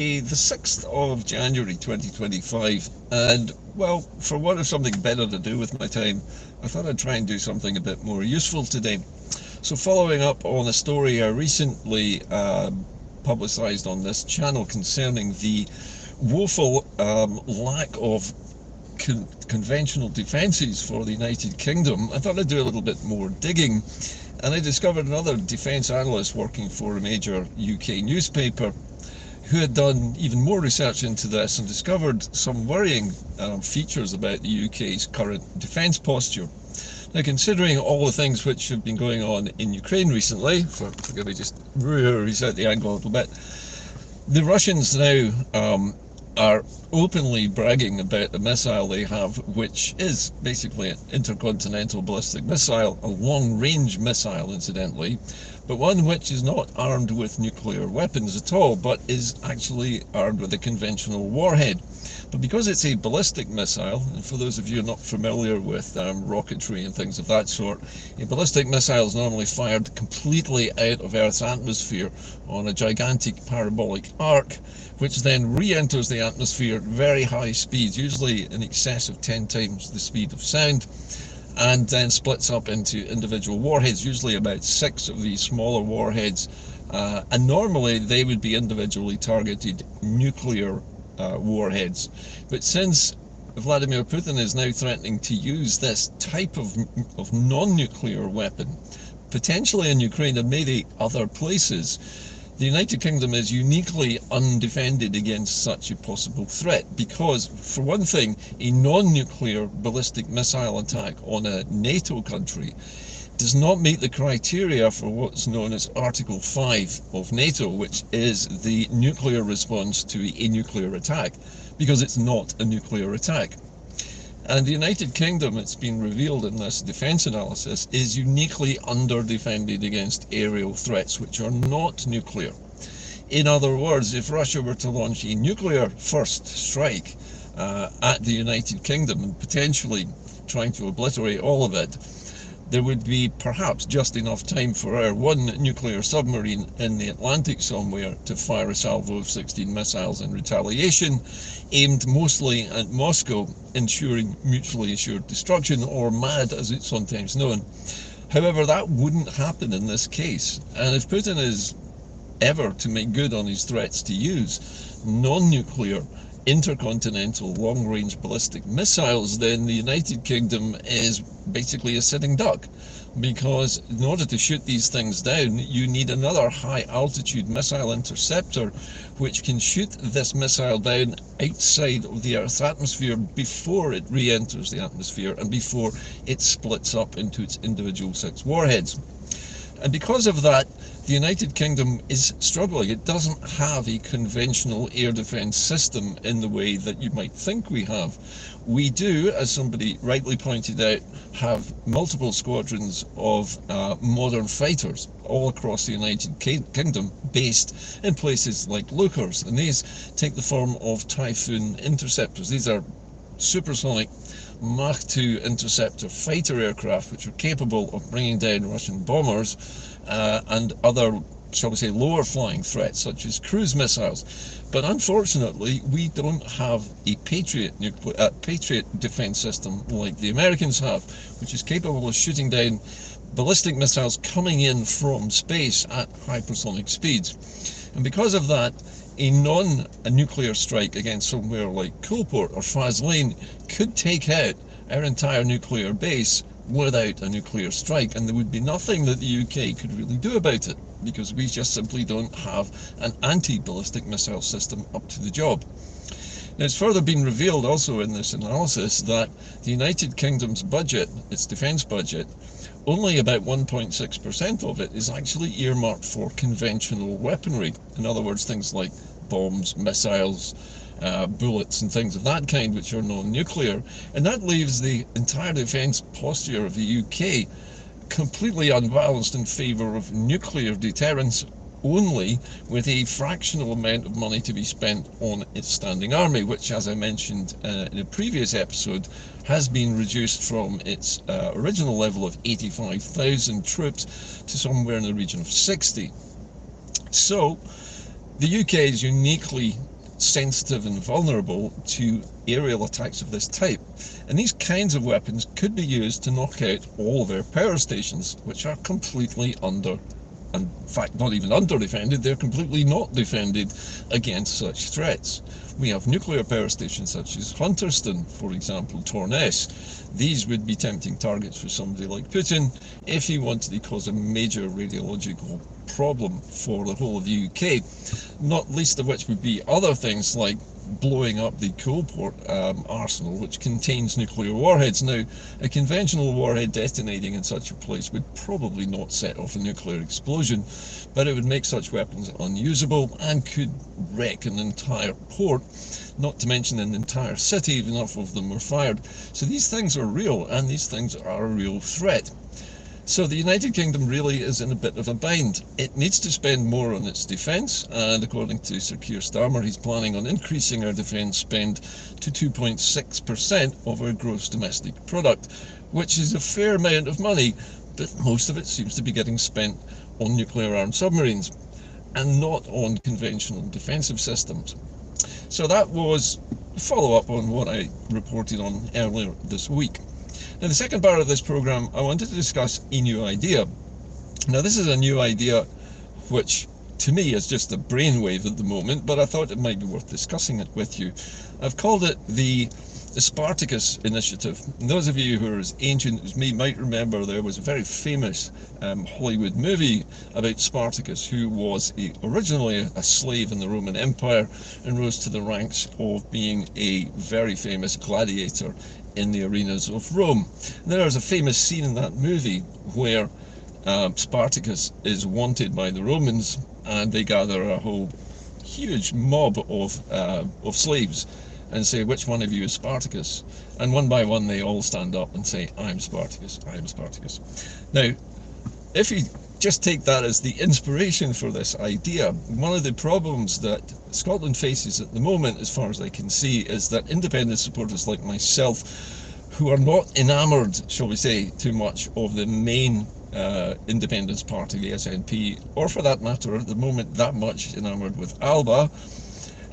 The 6th of January 2025, and well, for want of something better to do with my time, I thought I'd try and do something a bit more useful today. So, following up on a story I recently publicised on this channel concerning the woeful lack of conventional defences for the United Kingdom, I thought I'd do a little bit more digging, and I discovered another defence analyst working for a major UK newspaper who had done even more research into this and discovered some worrying features about the UK's current defence posture. Now, considering all the things which have been going on in Ukraine recently, forgive me, just reset the angle a little bit, the Russians now are openly bragging about the missile they have, which is basically an intercontinental ballistic missile, a long-range missile, incidentally, but one which is not armed with nuclear weapons at all, but is actually armed with a conventional warhead. But because it's a ballistic missile, and for those of you not familiar with rocketry and things of that sort, a ballistic missile is normally fired completely out of Earth's atmosphere on a gigantic parabolic arc, which then re-enters the atmosphere at very high speeds, usually in excess of 10 times the speed of sound, and then splits up into individual warheads, usually about 6 of these smaller warheads, and normally they would be individually targeted nuclear warheads. But since Vladimir Putin is now threatening to use this type of non-nuclear weapon, potentially in Ukraine and maybe other places, the United Kingdom is uniquely undefended against such a possible threat because, for one thing, a non-nuclear ballistic missile attack on a NATO country does not meet the criteria for what's known as Article 5 of NATO, which is the nuclear response to a nuclear attack, because it's not a nuclear attack. And the United Kingdom, it's been revealed in this defence analysis, is uniquely under-defended against aerial threats which are not nuclear. In other words, if Russia were to launch a nuclear first strike at the United Kingdom and potentially trying to obliterate all of it, there would be perhaps just enough time for our one nuclear submarine in the Atlantic somewhere to fire a salvo of 16 missiles in retaliation, aimed mostly at Moscow, ensuring mutually assured destruction, or MAD as it's sometimes known. However, that wouldn't happen in this case, and if Putin is ever to make good on his threats to use non-nuclear intercontinental long-range ballistic missiles, then the United Kingdom is basically a sitting duck, because in order to shoot these things down you need another high altitude missile interceptor which can shoot this missile down outside of the Earth's atmosphere before it re-enters the atmosphere and before it splits up into its individual 6 warheads. And because of that, the United Kingdom is struggling. It doesn't have a conventional air defence system in the way that you might think we have. We do, as somebody rightly pointed out, have multiple squadrons of modern fighters all across the United Kingdom, based in places like Lookers, and these take the form of Typhoon interceptors. These are supersonic Mach 2 interceptor fighter aircraft which are capable of bringing down Russian bombers and other, shall we say, lower flying threats such as cruise missiles. But unfortunately, we don't have a Patriot defense system like the Americans have, which is capable of shooting down ballistic missiles coming in from space at hypersonic speeds. And because of that, a non-nuclear strike against somewhere like Coalport or Faslane could take out our entire nuclear base without a nuclear strike, and there would be nothing that the UK could really do about it, because we just simply don't have an anti-ballistic missile system up to the job. Now, it's further been revealed also in this analysis that the United Kingdom's budget, its defence budget, only about 1.6% of it is actually earmarked for conventional weaponry. In other words, things like bombs, missiles, bullets and things of that kind which are non-nuclear. And that leaves the entire defence posture of the UK completely unbalanced in favour of nuclear deterrence only, with a fractional amount of money to be spent on its standing army, which, as I mentioned in a previous episode, has been reduced from its original level of 85,000 troops to somewhere in the region of 60. So the UK is uniquely sensitive and vulnerable to aerial attacks of this type. And these kinds of weapons could be used to knock out all their power stations, which are completely and in fact not even under-defended, they're completely not defended against such threats. We have nuclear power stations such as Hunterston, for example, Torness. These would be tempting targets for somebody like Putin if he wanted to cause a major radiological problem for the whole of the UK, not least of which would be other things like blowing up the Coalport arsenal, which contains nuclear warheads. Now, a conventional warhead detonating in such a place would probably not set off a nuclear explosion, but it would make such weapons unusable and could wreck an entire port, not to mention an entire city if enough of them were fired. So these things are real, and these things are a real threat. So the United Kingdom really is in a bit of a bind. It needs to spend more on its defence, and according to Sir Keir Starmer, he's planning on increasing our defence spend to 2.6% of our gross domestic product, which is a fair amount of money, but most of it seems to be getting spent on nuclear-armed submarines and not on conventional defensive systems. So that was a follow-up on what I reported on earlier this week. Now, the second part of this program, I wanted to discuss a new idea. Now, this is a new idea which, to me, is just a brainwave at the moment, but I thought it might be worth discussing it with you. I've called it the Spartacus Initiative. And those of you who are as ancient as me might remember there was a very famous Hollywood movie about Spartacus, who was originally a slave in the Roman Empire and rose to the ranks of being a very famous gladiator in the arenas of Rome. And there's a famous scene in that movie where Spartacus is wanted by the Romans, and they gather a whole huge mob of slaves and say, which one of you is Spartacus? And one by one they all stand up and say, I'm Spartacus, I'm Spartacus. Now, if you just take that as the inspiration for this idea, one of the problems that Scotland faces at the moment, as far as I can see, is that independent supporters like myself, who are not enamoured, shall we say, too much of the main independence party, the SNP, or for that matter, at the moment, that much enamoured with ALBA.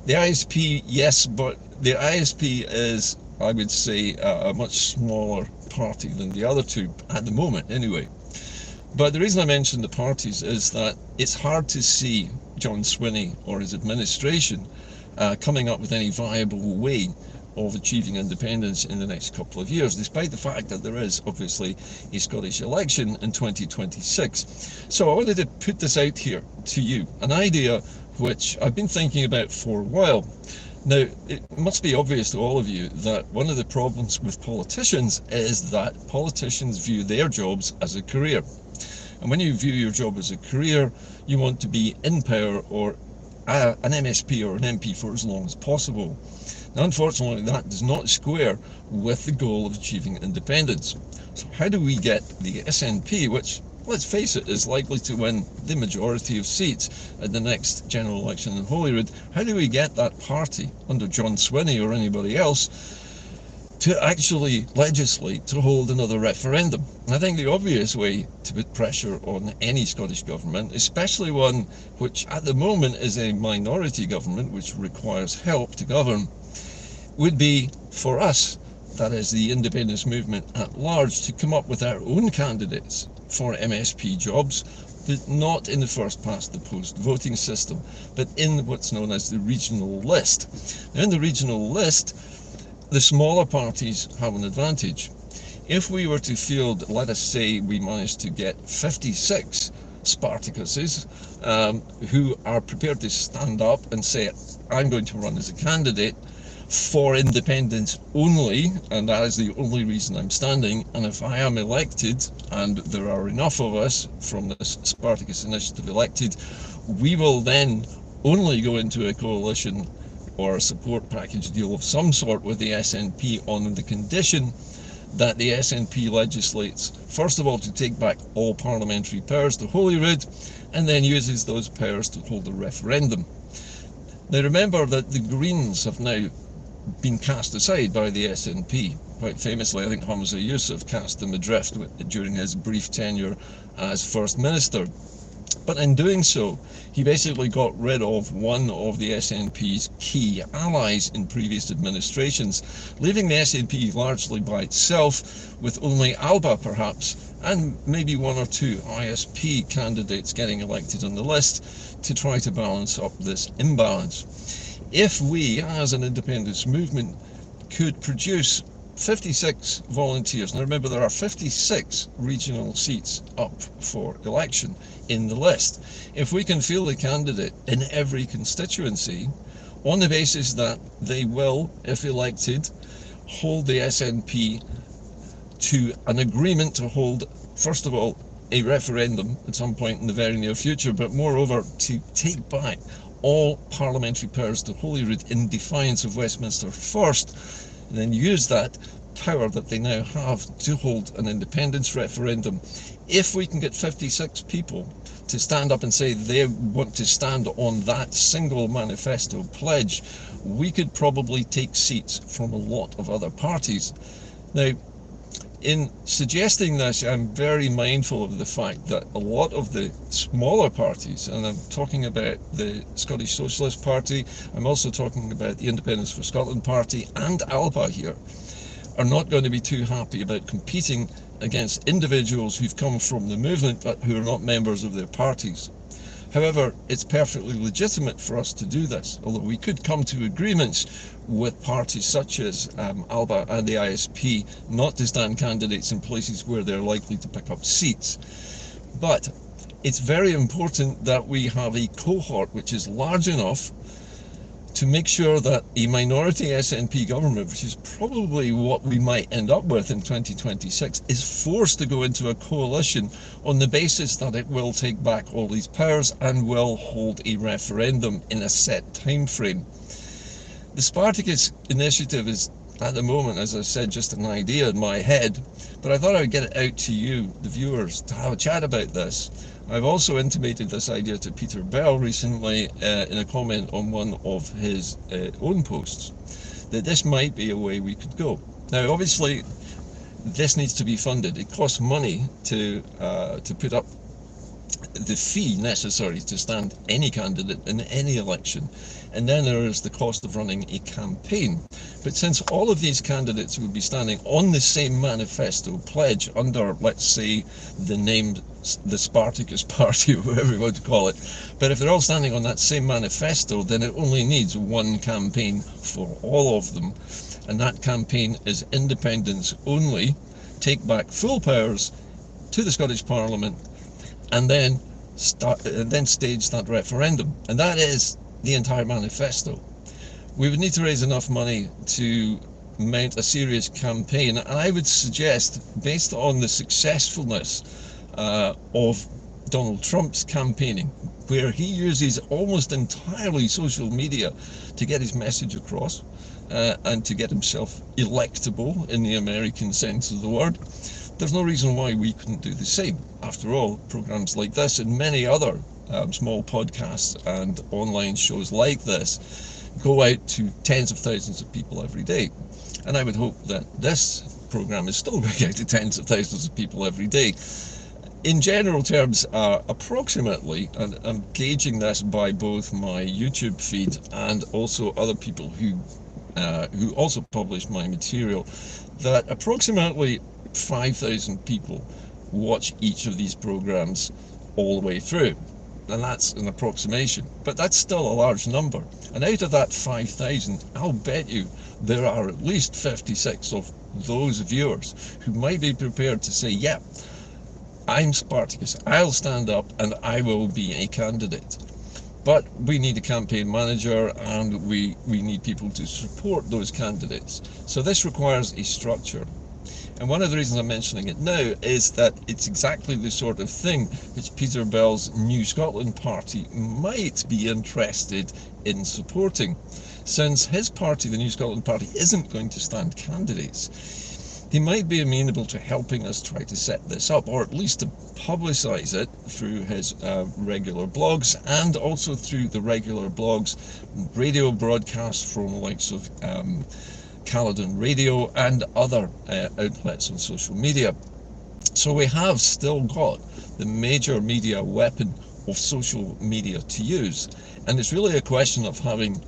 The ISP, yes, but the ISP is, I would say, a much smaller party than the other two, at the moment anyway. But the reason I mention the parties is that it's hard to see John Swinney or his administration coming up with any viable way of achieving independence in the next couple of years, despite the fact that there is obviously a Scottish election in 2026. So I wanted to put this out here to you, an idea which I've been thinking about for a while. Now, it must be obvious to all of you that one of the problems with politicians is that politicians view their jobs as a career. And when you view your job as a career, you want to be in power or an MSP or an MP for as long as possible. Now, unfortunately, that does not square with the goal of achieving independence. So how do we get the SNP, which, let's face it, is likely to win the majority of seats at the next general election in Holyrood, how do we get that party, under John Swinney or anybody else, to actually legislate to hold another referendum? And I think the obvious way to put pressure on any Scottish government, especially one which at the moment is a minority government which requires help to govern, would be for us, that is the independence movement at large, to come up with our own candidates for MSP jobs, but not in the first past the post voting system, but in what's known as the regional list. Now, in the regional list, the smaller parties have an advantage. If we were to field, let us say we managed to get 56 Spartacuses who are prepared to stand up and say, I'm going to run as a candidate for independence only, and that is the only reason I'm standing, and if I am elected, and there are enough of us from this Spartacus Initiative elected, we will then only go into a coalition or a support package deal of some sort with the SNP on the condition that the SNP legislates, first of all, to take back all parliamentary powers to Holyrood, and then uses those powers to hold a referendum. Now remember that the Greens have now been cast aside by the SNP. Quite famously, I think Hamza Yusuf cast them adrift during his brief tenure as First Minister. But in doing so, he basically got rid of one of the SNP's key allies in previous administrations, leaving the SNP largely by itself, with only ALBA perhaps, and maybe one or two ISP candidates getting elected on the list to try to balance up this imbalance. If we, as an independence movement, could produce 56 volunteers, now remember there are 56 regional seats up for election in the list. If we can field a candidate in every constituency on the basis that they will, if elected, hold the SNP to an agreement to hold, first of all, a referendum at some point in the very near future, but moreover to take back all parliamentary powers to Holyrood in defiance of Westminster first, and then use that power that they now have to hold an independence referendum. If we can get 56 people to stand up and say they want to stand on that single manifesto pledge, we could probably take seats from a lot of other parties. Now, in suggesting this, I'm very mindful of the fact that a lot of the smaller parties, and I'm talking about the Scottish Socialist Party, I'm also talking about the Independence for Scotland Party and ALBA here, are not going to be too happy about competing against individuals who've come from the movement but who are not members of their parties. However, it's perfectly legitimate for us to do this, although we could come to agreements with parties such as ALBA and the ISP not to stand candidates in places where they're likely to pick up seats. But it's very important that we have a cohort which is large enough to make sure that a minority SNP government, which is probably what we might end up with in 2026, is forced to go into a coalition on the basis that it will take back all these powers and will hold a referendum in a set time frame. The Spartacus Initiative is, at the moment, as I said, just an idea in my head, but I thought I would get it out to you, the viewers, to have a chat about this. I've also intimated this idea to Peter Bell recently in a comment on one of his own posts, that this might be a way we could go. Now, obviously, this needs to be funded. It costs money to put up the fee necessary to stand any candidate in any election, and then there is the cost of running a campaign. But since all of these candidates would be standing on the same manifesto pledge under, let's say, the name the Spartacus Party, or whatever you want to call it, but if they're all standing on that same manifesto, then it only needs one campaign for all of them, and that campaign is independence only, take back full powers to the Scottish Parliament, and then stage that referendum. And that is the entire manifesto. We would need to raise enough money to mount a serious campaign, and I would suggest, based on the successfulness of Donald Trump's campaigning, where he uses almost entirely social media to get his message across and to get himself electable in the American sense of the word, there's no reason why we couldn't do the same. After all, programs like this and many other small podcasts and online shows like this go out to tens of thousands of people every day. And I would hope that this program is still going out to tens of thousands of people every day. In general terms, approximately, and I'm gauging this by both my YouTube feed and also other people who also publish my material, that approximately 5,000 people watch each of these programs all the way through, and that's an approximation, but that's still a large number. And out of that 5,000, I'll bet you there are at least 56 of those viewers who might be prepared to say, yeah, I'm Spartacus, I'll stand up and I will be a candidate. But we need a campaign manager, and we need people to support those candidates. So this requires a structure. And one of the reasons I'm mentioning it now is that it's exactly the sort of thing which Peter Bell's New Scotland Party might be interested in supporting. Since his party, the New Scotland Party, isn't going to stand candidates, he might be amenable to helping us try to set this up, or at least to publicise it through his regular blogs, and also through the regular blogs, radio broadcasts from the likes of Caledon Radio and other outlets on social media. So we have still got the major media weapon of social media to use. And it's really a question of having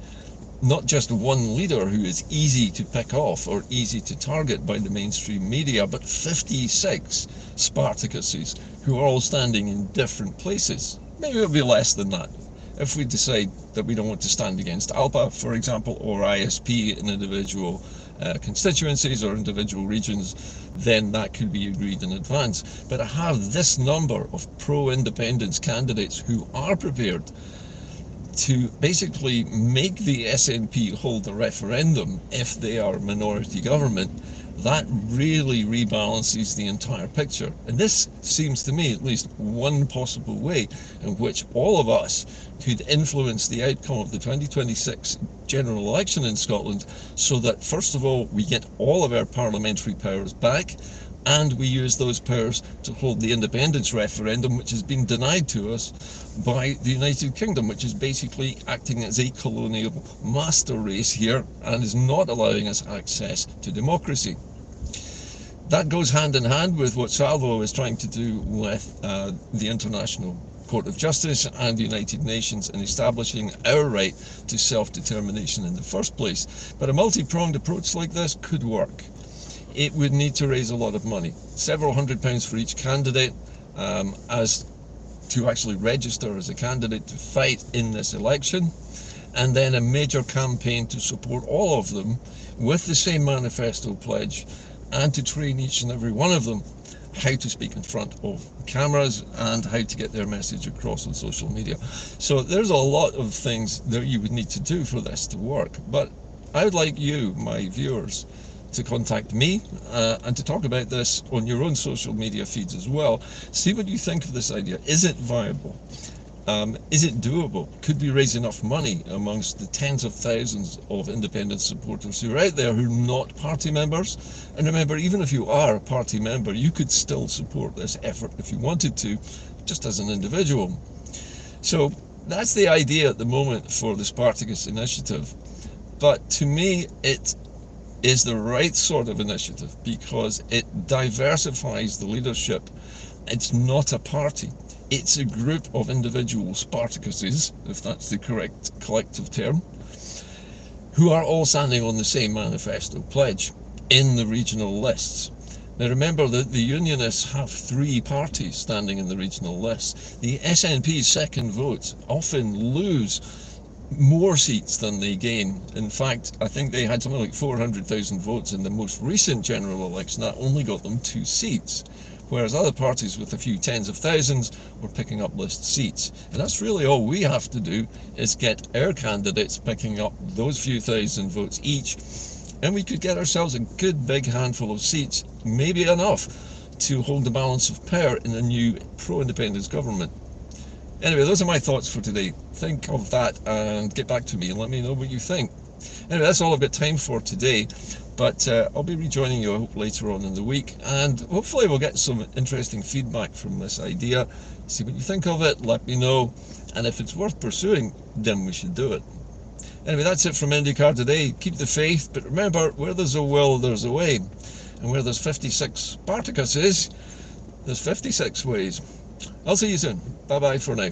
not just one leader who is easy to pick off or easy to target by the mainstream media, but 56 Spartacuses who are all standing in different places. Maybe it'll be less than that. If we decide that we don't want to stand against ALPA, for example, or ISP in individual constituencies or individual regions, then that could be agreed in advance. But I have this number of pro-independence candidates who are prepared to basically make the SNP hold a referendum if they are a minority government. That really rebalances the entire picture. And this seems to me at least one possible way in which all of us could influence the outcome of the 2026 general election in Scotland, so that first of all we get all of our parliamentary powers back, and we use those powers to hold the independence referendum, which has been denied to us by the United Kingdom, which is basically acting as a colonial master race here and is not allowing us access to democracy. That goes hand in hand with what Salvo is trying to do with the International Court of Justice and the United Nations in establishing our right to self-determination in the first place. But a multi-pronged approach like this could work. It would need to raise a lot of money, several £100s for each candidate, as to actually register as a candidate to fight in this election, and then a major campaign to support all of them with the same manifesto pledge, and to train each and every one of them how to speak in front of cameras and how to get their message across on social media. So there's a lot of things that you would need to do for this to work. But I would like you, my viewers, to contact me and to talk about this on your own social media feeds as well. See what you think of this idea. Is it viable? Is it doable? Could we raise enough money amongst the tens of thousands of independent supporters who are out there who are not party members? And remember, even if you are a party member, you could still support this effort if you wanted to, just as an individual. So that's the idea at the moment for the Spartacus Initiative. But to me, it is the right sort of initiative because it diversifies the leadership. It's not a party. It's a group of individual Spartacuses, if that's the correct collective term, who are all standing on the same manifesto pledge in the regional lists. Now remember that the Unionists have 3 parties standing in the regional lists. The SNP's second votes often lose more seats than they gain. In fact, I think they had something like 400,000 votes in the most recent general election. That only got them 2 seats. Whereas other parties with a few tens of thousands were picking up list seats. And that's really all we have to do, is get our candidates picking up those few thousand votes each, and we could get ourselves a good big handful of seats, maybe enough to hold the balance of power in a new pro-independence government. Anyway, those are my thoughts for today. Think of that and get back to me and let me know what you think. Anyway, that's all I've got time for today. But I'll be rejoining you, I hope, later on in the week, and hopefully we'll get some interesting feedback from this idea. See what you think of it, let me know, and if it's worth pursuing, then we should do it. Anyway, that's it from Inde-Car today. Keep the faith, but remember, where there's a will, there's a way. And where there's 56 Spartacuses, there's 56 ways. I'll see you soon. Bye-bye for now.